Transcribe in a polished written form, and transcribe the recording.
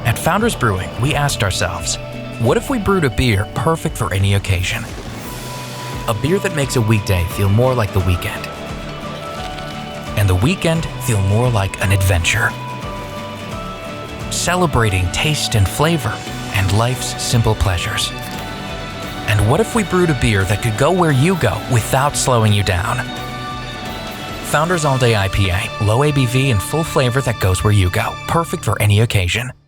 At Founders Brewing, we asked ourselves, what if we brewed a beer perfect for any occasion? A beer that makes a weekday feel more like the weekend, and the weekend feel more like an adventure. Celebrating taste and flavor and life's simple pleasures. And what if we brewed a beer that could go where you go without slowing you down? Founders All Day IPA, low ABV and full flavor that goes where you go, perfect for any occasion.